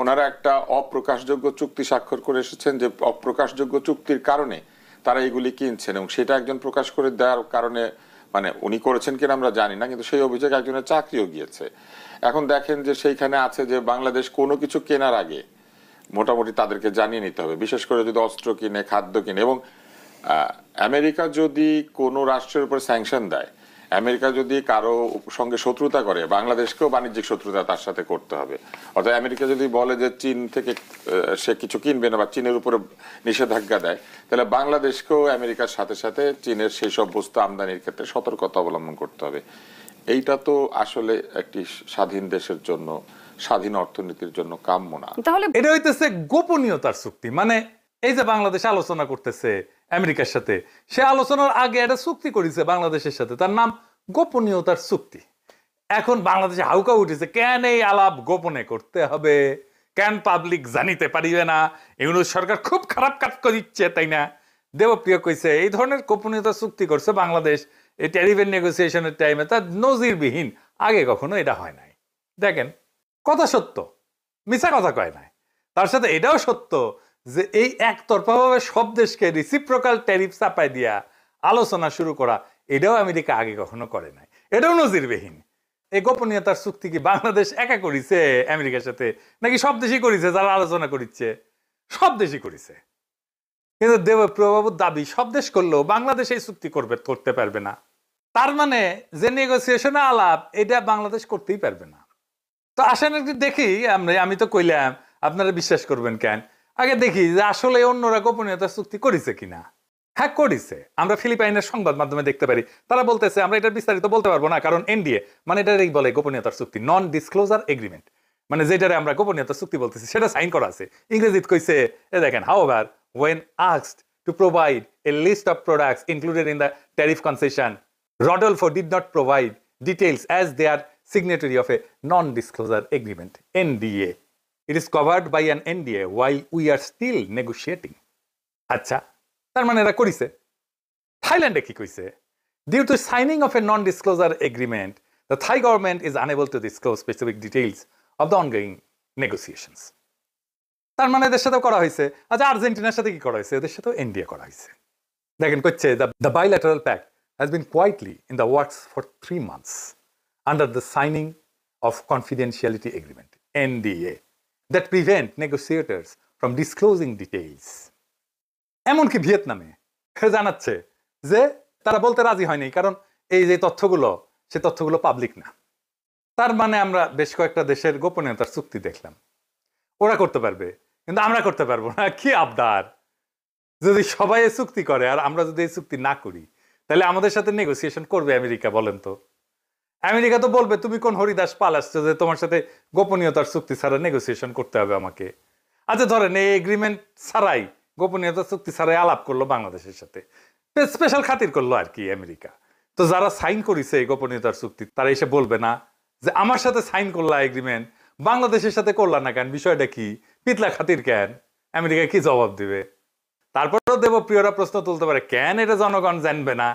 ওনারা একটা অপ্রকাশযোগ্য চুক্তি স্বাক্ষর করে এসেছেন, যে অপ্রকাশযোগ্য চুক্তির কারণে তারা এগুলি কিনছেন, এবং সেটা একজন প্রকাশ করে দেওয়ার কারণে, মানে উনি করেছেন কিনা আমরা জানি না, কিন্তু সেই অভিযোগ একজনের চাকরিও গিয়েছে। এখন দেখেন যে সেইখানে আছে যে বাংলাদেশ কোনো কিছু কেনার আগে মোটামুটি তাদেরকে জানিয়ে নিতে হবে, বিশেষ করে যদি অস্ত্র কিনে, খাদ্য কিনে। এবং আমেরিকা যদি কোনো রাষ্ট্রের উপর স্যাংশন দেয়, আমেরিকা যদি কারো সঙ্গে শত্রুতা করে, বাংলাদেশকেও বাণিজ্যিক শত্রুতা তার সাথে করতে হবে। অর্থাৎ আমেরিকা যদি বলে যে চীন থেকে সে কিছু কিনবে না বা চীনের উপরে নিষেধাজ্ঞা দেয়, তাহলে বাংলাদেশকেও আমেরিকার সাথে সাথে চীনের সেই সব বস্তু আমদানির ক্ষেত্রে সতর্কতা অবলম্বন করতে হবে। এইটা তো আসলে একটি স্বাধীন দেশের জন্য, স্বাধীন অর্থনীতির জন্য কাম্য না। তাহলে এটা হইতেছে গোপনীয়তার চুক্তি। মানে এই যে বাংলাদেশ আলোচনা করতেছে আমেরিকার সাথে, সে আলোচনার আগে একটা চুক্তি করেছে বাংলাদেশের সাথে, তার নাম গোপনীয়তার চুক্তি। এখন বাংলাদেশে হাউকা উঠেছে, কেন এই আলাপ গোপনে করতে হবে, কেন পাবলিক জানিতে পারিবে না, ইউনূস সরকার খুব খারাপ কাজ করিচ্ছে, তাই না? দেবপ্রিয় কইছে এই ধরনের গোপনীয়তা চুক্তি করছে বাংলাদেশ এই ট্যারিফের নেগোসিয়েশনের টাইমে, তার নজিরবিহীন, আগে কখনো এটা হয় নাই। দেখেন, কথা সত্য, মিছা কথা কয় নাই। তার সাথে এটাও সত্য যে এই একতরফাভাবে সব দেশকে রিসিপ্রোকাল ট্যারিফ চাপাই দিয়া আলোচনা শুরু করা, এটাও আমেরিকা আগে কখনো করে নাই, এটাও নজিরবিহীন। এই গোপনীয়তার চুক্তি কি বাংলাদেশ একা করিছে আমেরিকার সাথে, নাকি সব দেশই করিছে? যারা আলোচনা করিচ্ছে সব দেশই করিছে, কিন্তু দেবপ্রিয়বাবুর দাবি সব দেশ করলেও বাংলাদেশ এই চুক্তি করতে পারবে না। তার মানে যে নেগোসিয়েশনে আলাপ, এটা বাংলাদেশ করতেই পারবে না। তো আসেন একটু দেখি, আমি তো কইলাম, আপনারা বিশ্বাস করবেন কেন, আগে দেখি যে আসলে অন্যরা গোপনীয়তা চুক্তি করেছে কিনা। হ্যাঁ, করেছে। আমরা ফিলিপাইনের সংবাদ মাধ্যমে দেখতে পারি, তারা বলতেছে আমরা এটা বিস্তারিত বলতে পারবো না, কারণ এনডিএ, মানে এটাই বলে গোপনীয়তার চুক্তি, নন ডিসক্লোজার এগ্রিমেন্ট, মানে যেটারে আমরা গোপনীয়তার চুক্তি বলতেছি সেটা সাইন করা আছে। ইংরেজিতে কইছে, এ দেখেন, however when asked to provide a list of products included in the tariff concession, Rodolfo did not provide details as they are signatory of a non-disclosure agreement, NDA. It is covered by an NDA while we are still negotiating. আচ্ছা, তার মানে এরা করিছে। থাইল্যান্ডে কি কইছে? Due to signing of a non-disclosure agreement, the Thai government is unable to disclose specific details of the ongoing negotiations. তার মানে এদের সাথেও করা হয়েছে। আচ্ছা, আর্জেন্টিনার সাথে কি করা হয়েছে? এদের সাথেও এনডিএ করা হয়েছে। দেখেন, কচ্ছে the bilateral pact has been quietly in the works for 3 months under the signing of confidentiality agreement, NDA, that prevent negotiators from disclosing details. এমনকি ভিয়েতনামে জানাচ্ছে যে তারা বলতে রাজি হয়নি, কারণ এই যে তথ্যগুলো, সে তথ্যগুলো পাবলিক না। তার মানে আমরা বেশ কয়েকটা দেশের গোপনীয়তার চুক্তি দেখলাম, ওরা করতে পারবে কিন্তু আমরা করতে পারবো না। কি আবদার! যদি সবাই চুক্তি করে আর আমরা যদি এই চুক্তি না করি, তাহলে আমাদের সাথে নেগোসিয়েশন করবে আমেরিকা? বলেন তো। আমেরিকা তো বলবে তুমি কোন হরিদাস পাল আসছো যে তোমার সাথে গোপনীয়তার চুক্তি ছাড়া নেগোসিয়েশন করতে হবে আমাকে। আচ্ছা, ধরেন এই এগ্রিমেন্ট ছাড়াই, গোপনীয়তার চুক্তি ছাড়াই আলাপ করলো বাংলাদেশের সাথে, স্পেশাল খাতির করলো আর কি আমেরিকা। তো যারা সাইন করেছে এই গোপনীয়তার চুক্তি, তারা এসে বলবে না যে আমার সাথে সাইন করলা এগ্রিমেন্ট, বাংলাদেশের সাথে করলা না কেন, বিষয়টা কি, পিতলা খাতির কেন? আমেরিকা কি জবাব দিবে? তারপরেও দেবপ্রিয়রা প্রশ্ন তুলতে পারে, কেন এটা জনগণ জানবে না?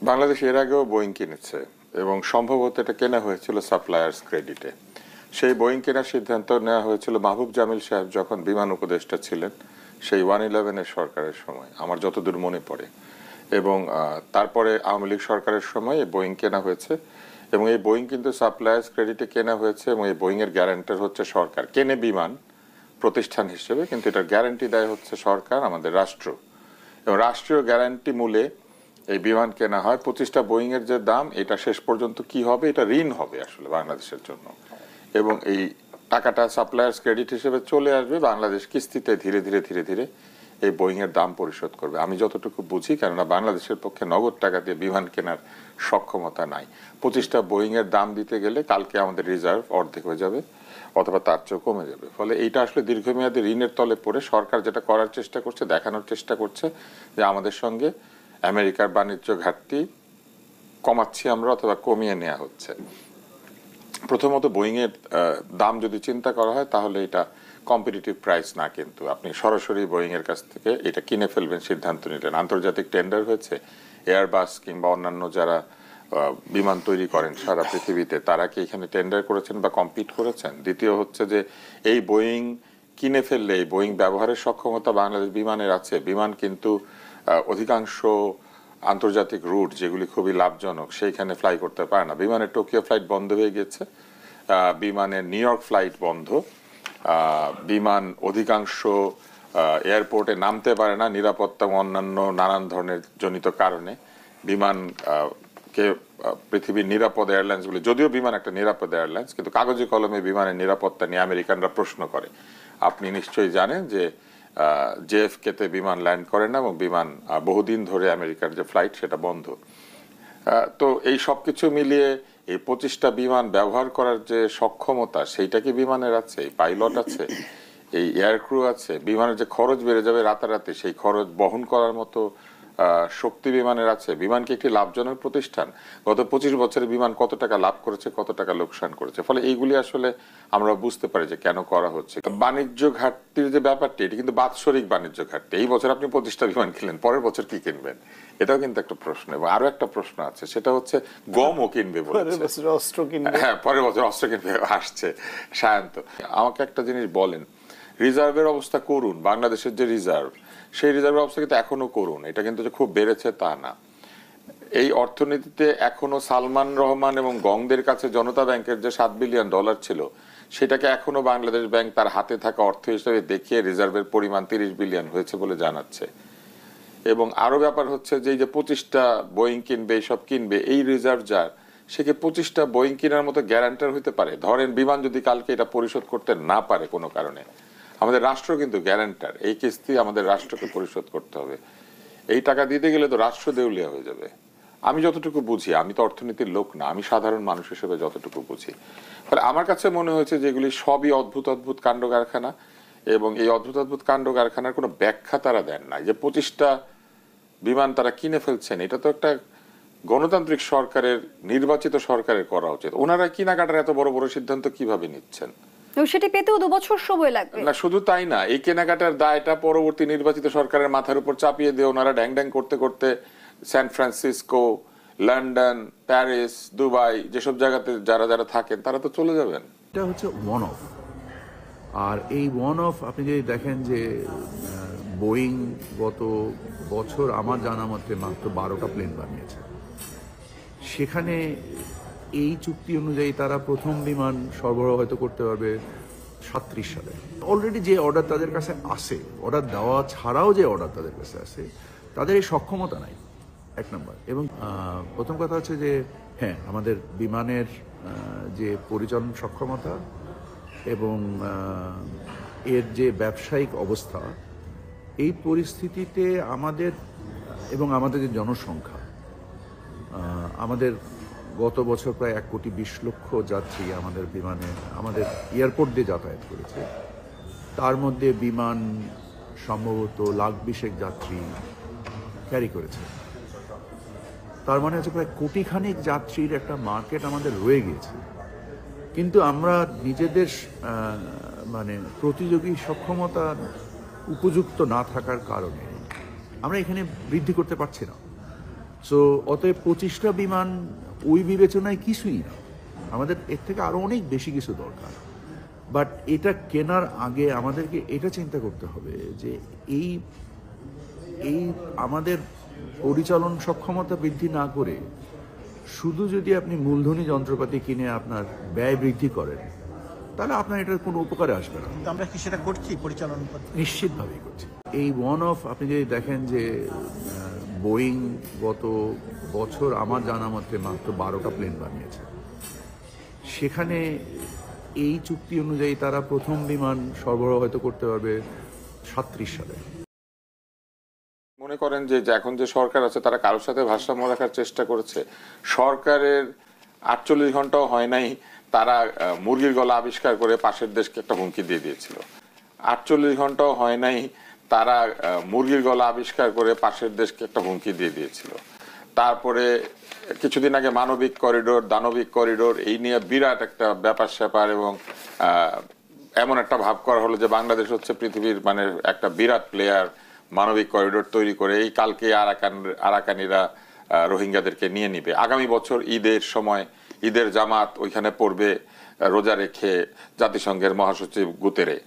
বাংলাদেশ এর আগেও বোয়িং কিনেছে এবং সম্ভবত এটা কেনা হয়েছিল সাপ্লায়ার্স ক্রেডিটে। সেই বোয়িং কেনার সিদ্ধান্ত নেওয়া হয়েছিল মাহবুব জামিল সাহেব যখন বিমান উপদেষ্টা ছিলেন, সেই 111-এর সরকারের সময়, আমার যতদূর মনে পড়ে। এবং তারপরে আওয়ামী লীগ সরকারের সময় এই বোয়িং কেনা হয়েছে, এবং এই বোয়িং কিন্তু সাপ্লায়ার্স ক্রেডিটে কেনা হয়েছে, এবং এই বোয়িং এর গ্যারান্টার হচ্ছে সরকার। কেনে বিমান প্রতিষ্ঠান হিসেবে, কিন্তু এটার গ্যারান্টি দেয় হচ্ছে সরকার, আমাদের রাষ্ট্র। এবং রাষ্ট্রীয় গ্যারান্টি মূলে এই বিমান কেনা হয়। 25টা বোয়িং এর যে দাম, এটা শেষ পর্যন্ত কি হবে, এটা ঋণ হবে আসলে বাংলাদেশের জন্য, এবং এই টাকাটা সাপ্লায়ার্স ক্রেডিট হিসেবে চলে আসবে, বাংলাদেশ কিস্তিতে ধীরে ধীরে ধীরে ধীরে এই বোয়িং এর দাম পরিশোধ করবে। আমি যতটুকু বুঝি, কেননা বাংলাদেশের পক্ষে নগদ টাকা দিয়ে বিমান কেনার সক্ষমতা নাই। 25টা বোয়িং এর দাম দিতে গেলে কালকে আমাদের রিজার্ভ অর্ধেক হয়ে যাবে অথবা তার চেয়েও কমে যাবে। ফলে এইটা আসলে দীর্ঘমেয়াদী ঋণের তলে পড়ে সরকার যেটা করার চেষ্টা করছে, দেখানোর চেষ্টা করছে যে আমাদের সঙ্গে আমেরিকার বাণিজ্য ঘাটতি কমাচ্ছি আমরা, অথবা কমিয়ে নেওয়া হচ্ছে। প্রথমত বোয়িং এর দাম যদি চিন্তা করা হয়, তাহলে এটা কম্পিটিটিভ প্রাইস না, কিন্তু আপনি সরাসরি বোয়িং এর কাছ থেকে এটা কিনে ফেলবেন সিদ্ধান্ত নিলেন। আন্তর্জাতিক টেন্ডার হয়েছে, এয়ারবাস কিংবা অন্যান্য যারা বিমান তৈরি করেন সারা পৃথিবীতে, তারা কি এখানে টেন্ডার করেছেন বা কম্পিট করেছেন? দ্বিতীয় হচ্ছে যে এই বোয়িং কিনে ফেললে এই বোয়িং ব্যবহারের সক্ষমতা বাংলাদেশ বিমানের আছে। বিমান কিন্তু অধিকাংশ আন্তর্জাতিক রুট যেগুলি খুবই লাভজনক সেইখানে ফ্লাই করতে পারে না। বিমানের টোকিও ফ্লাইট বন্ধ হয়ে গেছে, বিমানের নিউ ইয়র্ক ফ্লাইট বন্ধ, বিমান অধিকাংশ এয়ারপোর্টে নামতে পারে না নিরাপত্তা অন্যান্য নানান ধরনের জনিত কারণে। বিমান কে পৃথিবীর নিরাপদ এয়ারলাইন্সগুলি, যদিও বিমান একটা নিরাপদ এয়ারলাইন্স, কিন্তু কাগজে কলমে বিমানের নিরাপত্তা নিয়ে আমেরিকানরা প্রশ্ন করে। আপনি নিশ্চয়ই জানেন যে জেএফকে তে বিমান ল্যান্ড করে না এবং বিমান বহুদিন ধরে আমেরিকার যে ফ্লাইট সেটা বন্ধ। তো এই সব কিছু মিলিয়ে এই 25টা বিমান ব্যবহার করার যে সক্ষমতা সেইটা কি বিমানের আছে? এই পাইলট আছে, এই এয়ারক্রু আছে? বিমানের যে খরচ বেড়ে যাবে রাতারাতি, সেই খরচ বহন করার মতো শক্তি বিমানের আছে? বিমান কি একটি লাভজনক প্রতিষ্ঠান? গত 25 বছরে বিমান কত টাকা লাভ করেছে, কত টাকা লোকসান করেছে? ফলে এইগুলি আসলে আমরা বুঝতে পারি যে কেন করা হচ্ছে। বাণিজ্য ঘাটতির যে ব্যাপারটি, এটি কিন্তু বাৎসরিক বাণিজ্য ঘাটতি। এই বছর আপনি 25টা বিমান কিনলেন, পরের বছর কি কিনবেন? এটাও কিন্তু একটা প্রশ্ন। এবং আরো একটা প্রশ্ন আছে, সেটা হচ্ছে গমও কিনবে বলেছে। হ্যাঁ, পরের বছর অস্ত্র কিনবে আসছে সায়ন্ত। আমাকে একটা জিনিস বলেন, রিজার্ভের অবস্থা করুন, বাংলাদেশের যে রিজার্ভ, সেই রিজার্ভের অবস্থা কিন্তু এখনো করুন। এটা কিন্তু যে খুব বেড়েছে তা না। এই অর্থনীতিতে এখনো সালমান রহমান এবং গংদের কাছে জনতা ব্যাংকের যে $7 বিলিয়ন ছিল, সেটাকে এখনো বাংলাদেশ ব্যাংক তার হাতে থাকা অর্থ হিসেবে দেখিয়ে রিজার্ভের পরিমাণ 30 বিলিয়ন হয়েছে বলে জানাচ্ছে। এবং আরো ব্যাপার হচ্ছে যে এই যে 25টা বোয়িং কিনবে, এইসব কিনবে, এই রিজার্ভ যার, সে কি 25টা বোয়িং কেনার মতো গ্যারান্টার হতে পারে? ধরেন বিমান যদি কালকে এটা পরিশোধ করতে না পারে কোনো কারণে, আমাদের রাষ্ট্র কিন্তু গ্যারান্টার, এই কিস্তি আমাদের রাষ্ট্রকে পরিশোধ করতে হবে। এই টাকা দিতে গেলে তো রাষ্ট্র দেউলিয়া হয়ে যাবে। আমি যতটুকু বুঝি, আমি তো অর্থনীতির লোক না, আমি সাধারণ মানুষ হিসেবে যতটুকু বুঝি, ফলে আমার কাছে মনে হয়েছে যেগুলি সবই অদ্ভুত অদ্ভুত কাণ্ড কারখানা। এবং এই অদ্ভুত অদ্ভুত কাণ্ড কারখানার কোনো ব্যাখ্যা তারা দেন না। যে 25টা বিমান তারা কিনে ফেলছেন, এটা তো একটা গণতান্ত্রিক সরকারের, নির্বাচিত সরকারের করা উচিত। ওনারা কেনাকাটার এত বড় বড় সিদ্ধান্ত কিভাবে নিচ্ছেন? সেটি পেতেও 2 বছর সময় লাগবে। না, শুধু তাই না, এই কেনাকাটার দায়টা পরবর্তী নির্বাচিত সরকারের মাথার উপর চাপিয়ে দিয়ে ওনারা ড্যাং ড্যাং করতে করতে San Francisco, London, Paris, Dubai, যেসব জায়গাতে যারা যারা থাকেন তারা তো চলে যাবেন। এটা হচ্ছে ওয়ান অফ। আর এই ওয়ান অফ আপনি যদি দেখেন যে বোয়িং গত বছর আমার জানা মতে মাত্র 12টা প্লেন বানিয়েছে। সেখানে এই চুক্তি অনুযায়ী তারা প্রথম বিমান সরবরাহ হয়তো করতে পারবে 37 সালে। অলরেডি যে অর্ডার তাদের কাছে আসে, অর্ডার দেওয়া ছাড়াও যে অর্ডার তাদের কাছে আসে, তাদের এই সক্ষমতা নাই, এক নম্বর। এবং প্রথম কথা হচ্ছে যে হ্যাঁ, আমাদের বিমানের যে পরিচালন সক্ষমতা এবং এর যে ব্যবসায়িক অবস্থা, এই পরিস্থিতিতে আমাদের এবং আমাদের যে জনসংখ্যা, আমাদের গত বছর প্রায় 1,20,00,000 যাত্রী আমাদের বিমানে, আমাদের এয়ারপোর্ট দিয়ে যাতায়াত করেছে। তার মধ্যে বিমান সম্ভবত 1,20,000 যাত্রী ক্যারি করেছে। তার মানে হচ্ছে প্রায় 1,00,00,000 যাত্রীর একটা মার্কেট আমাদের রয়ে গিয়েছে। কিন্তু আমরা নিজেদের মানে প্রতিযোগী সক্ষমতা উপযুক্ত না থাকার কারণে আমরা এখানে বৃদ্ধি করতে পারছি না। সো অতএব 25টা বিমান ওই বিবেচনায় কিছুই না, আমাদের এর থেকে আরো অনেক বেশি কিছু দরকার। বাট এটা কেনার আগে আমাদেরকে এটা চিন্তা করতে হবে যে এই আমাদের পরিচালন সক্ষমতা বৃদ্ধি না করে শুধু যদি আপনি মূলধনী যন্ত্রপাতি কিনে আপনার ব্যয় বৃদ্ধি করেন, তাহলে আপনার এটার কোনো উপকারে আসবে না। আমরা কি সেটা করছি? পরিচালন নিশ্চিতভাবেই করছি। এই ওয়ান অফ আপনি যদি দেখেন যে বোয়িং গত বছর আমার জানা মতে মাত্র 12টা প্লেন বানিয়েছে। সেখানে এই চুক্তি অনুযায়ী তারা প্রথম বিমান সরবরাহ হয়তো করতে পারবে 37 সালে। মনে করেন যে এখন যে সরকার আছে তারা কারোর সাথে ভারসাম্য রাখার চেষ্টা করেছে। সরকারের 48 ঘন্টাও হয় নাই, তারা মুরগির গলা আবিষ্কার করে পাশের দেশকে একটা হুমকি দিয়ে দিয়েছিল। 48 ঘন্টাও হয় নাই, তারা মুরগির গলা আবিষ্কার করে পাশের দেশকে একটা হুমকি দিয়ে দিয়েছিল। তারপরে কিছুদিন আগে মানবিক করিডোর, দানবিক করিডোর, এই নিয়ে বিরাট একটা ব্যাপার স্যাপার এবং এমন একটা ভাব করা হলো যে বাংলাদেশ হচ্ছে পৃথিবীর মানে একটা বিরাট প্লেয়ার, মানবিক করিডোর তৈরি করে। এই কালকে আরাকানিরা রোহিঙ্গাদেরকে নিয়ে নিবে। আগামী বছর ঈদের সময় ঈদের জামাত ওইখানে পড়বে রোজা রেখে জাতিসংঘের মহাসচিব গুতেরে।